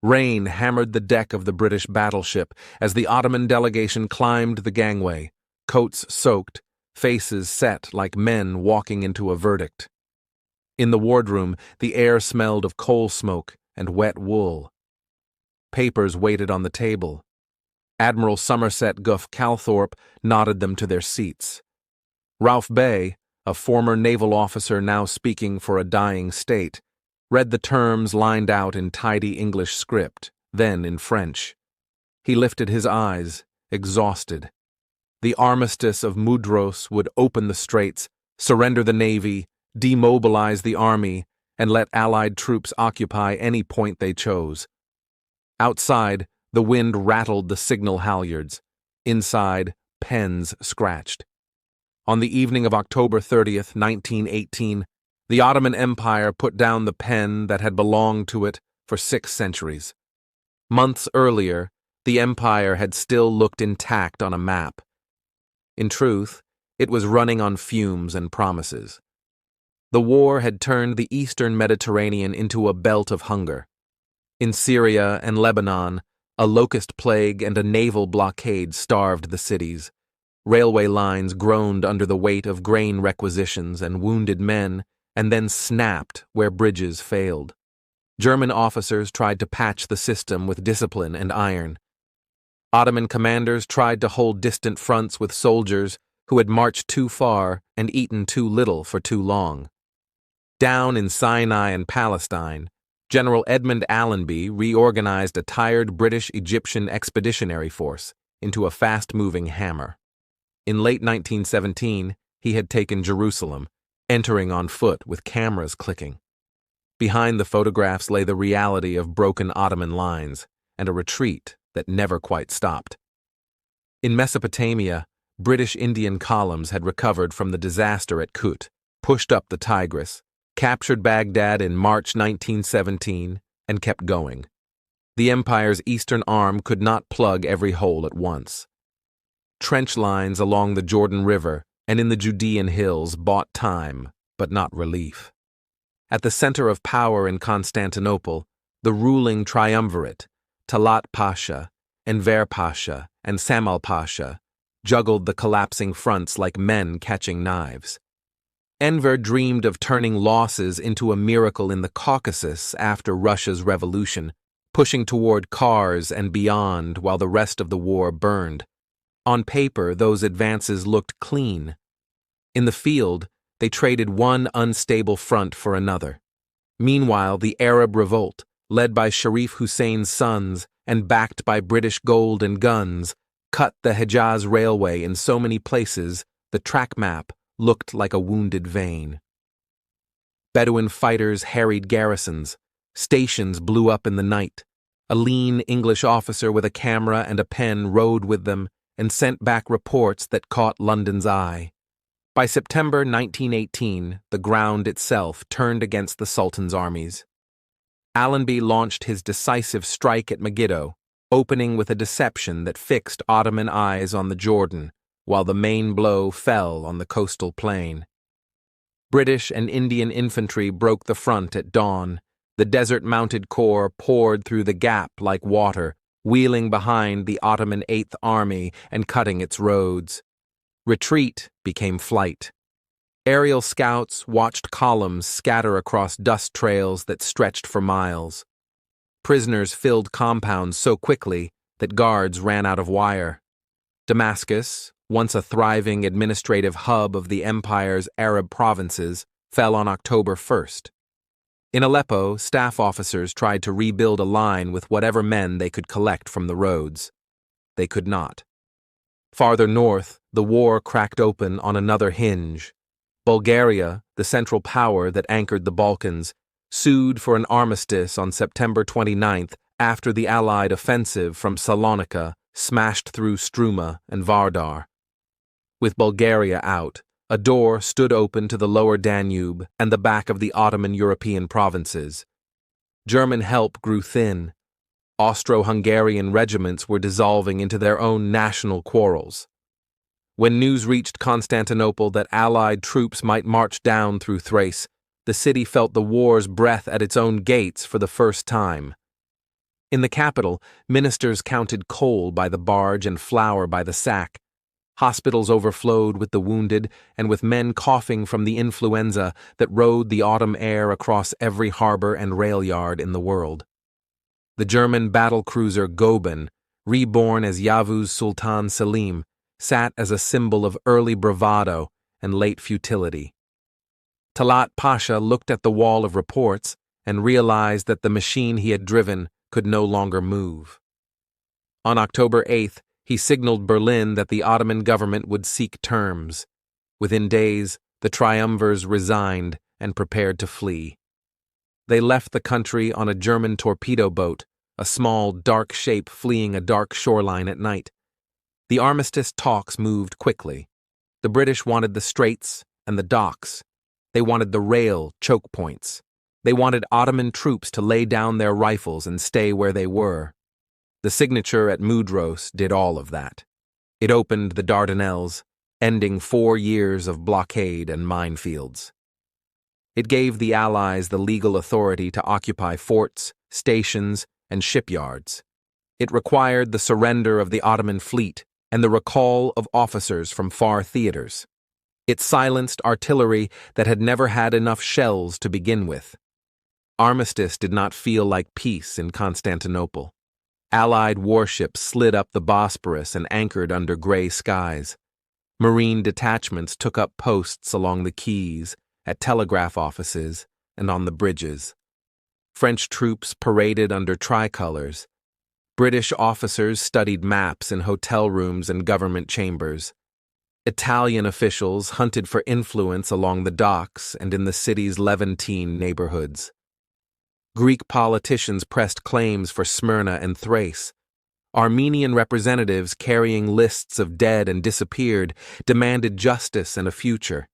Rain hammered the deck of the British battleship as the Ottoman delegation climbed the gangway, coats soaked, faces set like men walking into a verdict. In the wardroom, the air smelled of coal smoke and wet wool. Papers waited on the table. Admiral Somerset Gough Calthorpe nodded them to their seats. Ralph Bay, a former naval officer now speaking for a dying state, read the terms lined out in tidy English script, then in French. He lifted his eyes, exhausted. The armistice of Mudros would open the straits, surrender the navy, demobilize the army, and let Allied troops occupy any point they chose. Outside, the wind rattled the signal halyards. Inside, pens scratched. On the evening of October 30th, 1918, the Ottoman Empire put down the pen that had belonged to it for 6 centuries. Months earlier, the empire had still looked intact on a map. In truth, it was running on fumes and promises. The war had turned the eastern Mediterranean into a belt of hunger. In Syria and Lebanon, a locust plague and a naval blockade starved the cities. Railway lines groaned under the weight of grain requisitions and wounded men, and then snapped where bridges failed. German officers tried to patch the system with discipline and iron. Ottoman commanders tried to hold distant fronts with soldiers who had marched too far and eaten too little for too long. Down in Sinai and Palestine, General Edmund Allenby reorganized a tired British-Egyptian expeditionary force into a fast-moving hammer. In late 1917, he had taken Jerusalem, entering on foot with cameras clicking. Behind the photographs lay the reality of broken Ottoman lines and a retreat that never quite stopped. In Mesopotamia, British Indian columns had recovered from the disaster at Kut, pushed up the Tigris, captured Baghdad in March 1917, and kept going. The empire's eastern arm could not plug every hole at once. Trench lines along the Jordan River and in the Judean hills bought time, but not relief. At the center of power in Constantinople, the ruling triumvirate, Talat Pasha, Enver Pasha, and Samal Pasha, juggled the collapsing fronts like men catching knives. Enver dreamed of turning losses into a miracle in the Caucasus after Russia's revolution, pushing toward Kars and beyond while the rest of the war burned. On paper, those advances looked clean. In the field, they traded one unstable front for another. Meanwhile, the Arab revolt, led by Sharif Hussein's sons and backed by British gold and guns, cut the Hejaz Railway in so many places the track map looked like a wounded vein. Bedouin fighters harried garrisons. Stations blew up in the night. A lean English officer with a camera and a pen rode with them and sent back reports that caught London's eye. By September 1918, the ground itself turned against the Sultan's armies. Allenby launched his decisive strike at Megiddo, opening with a deception that fixed Ottoman eyes on the Jordan, while the main blow fell on the coastal plain. British and Indian infantry broke the front at dawn. The desert-mounted corps poured through the gap like water, wheeling behind the Ottoman Eighth Army and cutting its roads. Retreat became flight. Aerial scouts watched columns scatter across dust trails that stretched for miles. Prisoners filled compounds so quickly that guards ran out of wire. Damascus, once a thriving administrative hub of the empire's Arab provinces, fell on October 1st. In Aleppo, staff officers tried to rebuild a line with whatever men they could collect from the roads. They could not. Farther north, the war cracked open on another hinge. Bulgaria, the central power that anchored the Balkans, sued for an armistice on September 29th after the Allied offensive from Salonika smashed through Struma and Vardar. With Bulgaria out, a door stood open to the lower Danube and the back of the Ottoman European provinces. German help grew thin. Austro-Hungarian regiments were dissolving into their own national quarrels. When news reached Constantinople that Allied troops might march down through Thrace, the city felt the war's breath at its own gates for the first time. In the capital, ministers counted coal by the barge and flour by the sack. Hospitals overflowed with the wounded and with men coughing from the influenza that rode the autumn air across every harbor and rail yard in the world. The German battle-cruiser Goeben, reborn as Yavuz Sultan Selim, sat as a symbol of early bravado and late futility. Talat Pasha looked at the wall of reports and realized that the machine he had driven could no longer move. On October 8th, he signaled Berlin that the Ottoman government would seek terms. Within days, the triumvirs resigned and prepared to flee. They left the country on a German torpedo boat, a small, dark shape fleeing a dark shoreline at night. The armistice talks moved quickly. The British wanted the straits and the docks. They wanted the rail choke points. They wanted Ottoman troops to lay down their rifles and stay where they were. The signature at Mudros did all of that. It opened the Dardanelles, ending 4 years of blockade and minefields. It gave the Allies the legal authority to occupy forts, stations, and shipyards. It required the surrender of the Ottoman fleet and the recall of officers from far theaters. It silenced artillery that had never had enough shells to begin with. Armistice did not feel like peace in Constantinople. Allied warships slid up the Bosporus and anchored under gray skies. Marine detachments took up posts along the quays, at telegraph offices, and on the bridges. French troops paraded under tricolors. British officers studied maps in hotel rooms and government chambers. Italian officials hunted for influence along the docks and in the city's Levantine neighborhoods. Greek politicians pressed claims for Smyrna and Thrace. Armenian representatives carrying lists of dead and disappeared demanded justice and a future.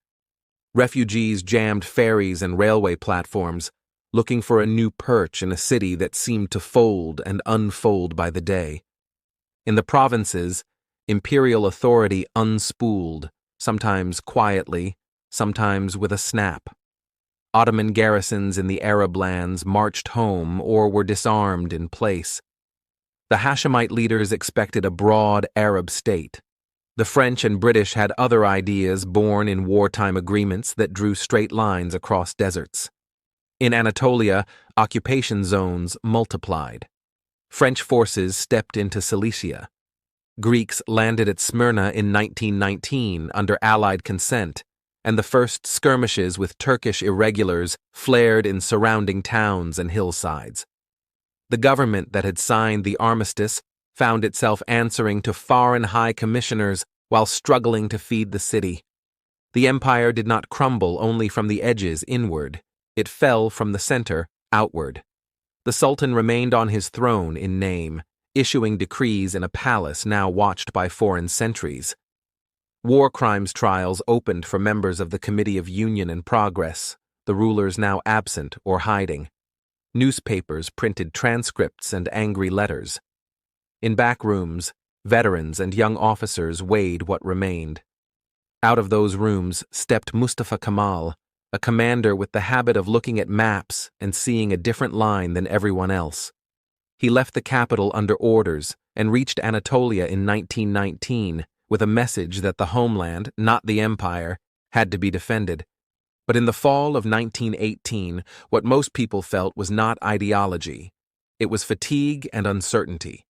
Refugees jammed ferries and railway platforms, looking for a new perch in a city that seemed to fold and unfold by the day. In the provinces, imperial authority unspooled, sometimes quietly, sometimes with a snap. Ottoman garrisons in the Arab lands marched home or were disarmed in place. The Hashemite leaders expected a broad Arab state. The French and British had other ideas born in wartime agreements that drew straight lines across deserts. In Anatolia, occupation zones multiplied. French forces stepped into Cilicia. Greeks landed at Smyrna in 1919 under Allied consent, and the first skirmishes with Turkish irregulars flared in surrounding towns and hillsides. The government that had signed the armistice found itself answering to foreign high commissioners while struggling to feed the city. The empire did not crumble only from the edges inward. It fell from the center outward. The Sultan remained on his throne in name, issuing decrees in a palace now watched by foreign sentries. War crimes trials opened for members of the Committee of Union and Progress, the rulers now absent or hiding. Newspapers printed transcripts and angry letters. In back rooms, veterans and young officers weighed what remained. Out of those rooms stepped Mustafa Kemal, a commander with the habit of looking at maps and seeing a different line than everyone else. He left the capital under orders and reached Anatolia in 1919 with a message that the homeland, not the empire, had to be defended. But in the fall of 1918, what most people felt was not ideology. It was fatigue and uncertainty.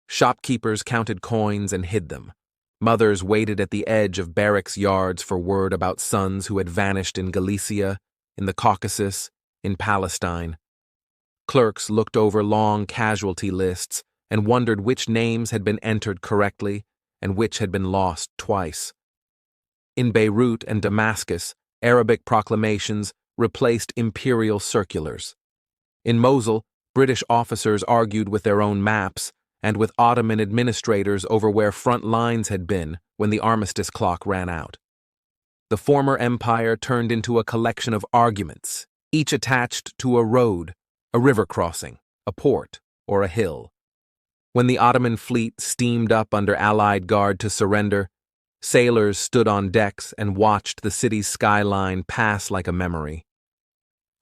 Shopkeepers counted coins and hid them. Mothers waited at the edge of barracks yards for word about sons who had vanished in Galicia, in the Caucasus, in Palestine. Clerks looked over long casualty lists and wondered which names had been entered correctly and which had been lost twice. In Beirut and Damascus, Arabic proclamations replaced imperial circulars. In Mosul, British officers argued with their own maps and with Ottoman administrators over where front lines had been when the armistice clock ran out. The former empire turned into a collection of arguments, each attached to a road, a river crossing, a port, or a hill. When the Ottoman fleet steamed up under Allied guard to surrender, sailors stood on decks and watched the city's skyline pass like a memory.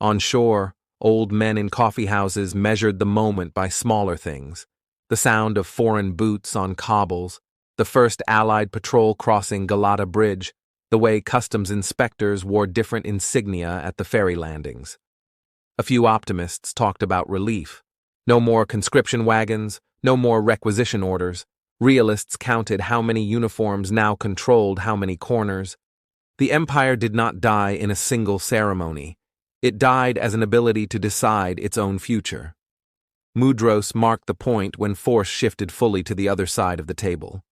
On shore, Old men in coffee houses measured the moment by smaller things: the sound of foreign boots on cobbles, the first Allied patrol crossing Galata Bridge, the way customs inspectors wore different insignia at the ferry landings. A few optimists talked about relief. No more conscription wagons, no more requisition orders. Realists counted how many uniforms now controlled how many corners. The empire did not die in a single ceremony. It died as an ability to decide its own future. Mudros marked the point when force shifted fully to the other side of the table.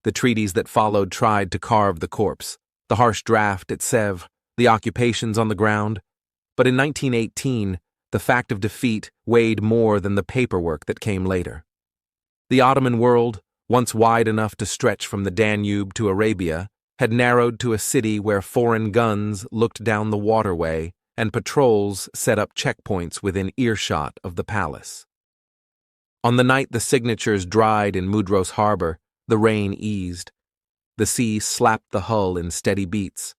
The treaties that followed tried to carve the corpse, the harsh draft at Sèvres, the occupations on the ground. But in 1918, the fact of defeat weighed more than the paperwork that came later. The Ottoman world, once wide enough to stretch from the Danube to Arabia, had narrowed to a city where foreign guns looked down the waterway and patrols set up checkpoints within earshot of the palace. On the night the signatures dried in Mudros harbor, the rain eased. The sea slapped the hull in steady beats.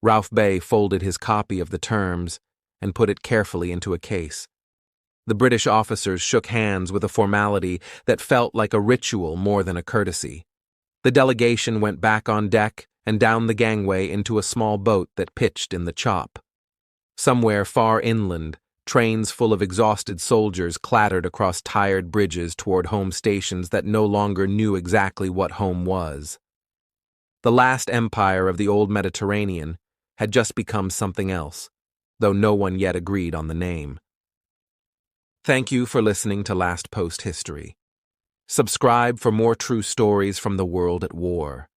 Rauf Bey folded his copy of the terms and put it carefully into a case. The British officers shook hands with a formality that felt like a ritual more than a courtesy. The delegation went back on deck and down the gangway into a small boat that pitched in the chop. Somewhere far inland, trains full of exhausted soldiers clattered across tired bridges toward home stations that no longer knew exactly what home was. The last empire of the old Mediterranean had just become something else, though no one yet agreed on the name. Thank you for listening to Last Post History. Subscribe for more true stories from the world at war.